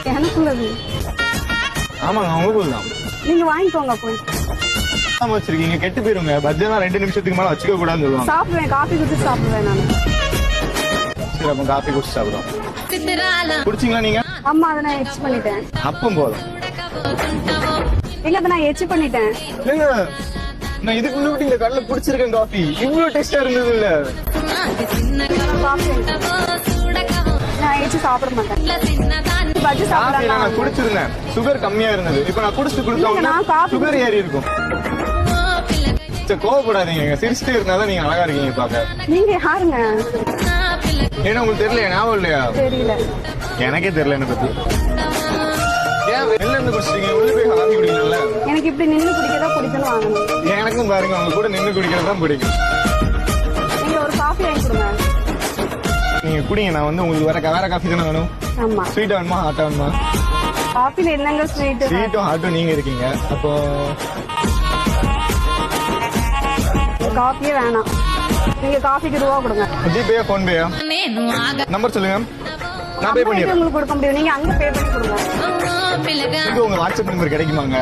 எனக்குள்ளது. ஆமாங்க உங்களுக்கு தான். நீங்க வாங்கிக்கோங்க போய். வச்சிருக்கீங்க கெட்டு போயிருங்க. பட்ஜெட் 2 நிமிஷத்துக்கு மேல வச்சுக்க கூடாதுன்னு சொல்லுவாங்க. சாப்பிடுவேன், காபி குடிச்சு சாப்பிடுவேன் நான். சரி அப்ப காபி குடிச்சு சாப்பிடுறோம். குடிச்சீங்களா நீங்க? அம்மா அதை நான் எச் பண்ணிட்டேன். அப்பம் போதும். இல்ல அதை நான் எச் பண்ணிட்டேன். இல்லங்க நான் இதுக்கு முன்னாடி இந்த கடையில குடிச்சிருக்கேன் காபி. இவ்வளவு டேஸ்டா இருந்தது இல்ல. நான் எச்சு சாப்பிட மாட்டேன். பஜ்ஜி சாப்பிடலாம். நான் குடிச்சிருந்தேன். சுகர் கம்மியா இருந்தது. இப்ப நான் குடிச்சு குடிச்சா சுகர் ஏறி இருக்கும். கோவப்படாதீங்க. சிரிச்சுட்டே இருந்தாதான் நீங்க அழகா இருக்கீங்க பாக்க. நீங்க யாருங்க? ஏன்னா உங்களுக்கு தெரியல ஞாபகம் இல்லையா? தெரியல. எனக்கே தெரியல என்ன பத்தி. ஏன் வெளில இருந்து குடிச்சிட்டீங்க? உள்ள போய் காஃபி குடிக்கல. எனக்கு இப்படி நின்று குடிக்கதான் பிடிக்கணும் வாங்கணும். எனக்கும் பாருங்க அவங்க கூட நின்று குடிக்கிறதான் பிடிக்கும். நீங்க ஒரு காஃபி வாங்கி கொடுங்க. நீங்க குடிங்க. நான் வந்து உங்களுக்கு வேற காஃபி தானே வேணும்? ஆமா. ஸ்வீட் வேணுமா ஹாட்டா வேணுமா? காஃபில என்னங்க ஸ்வீட்? ஸ்வீட்டும் ஹாட்டும் நீங்க இருக்கீங்க. அப்போ காஃபியே வேணாம். நீங்க காஃபிக்கு ரூபா கொடுங்க. ஜிபேயா போன் பேயா? நம்பர் சொல்லுங்க. நான் பே பண்ணிடுறேன். உங்களுக்கு கொடுக்க முடியும். நீங்க அங்க பே பண்ணி கொடுங்க. உங்க வாட்ஸ்அப் நம்பர் கிடைக்குமாங்க?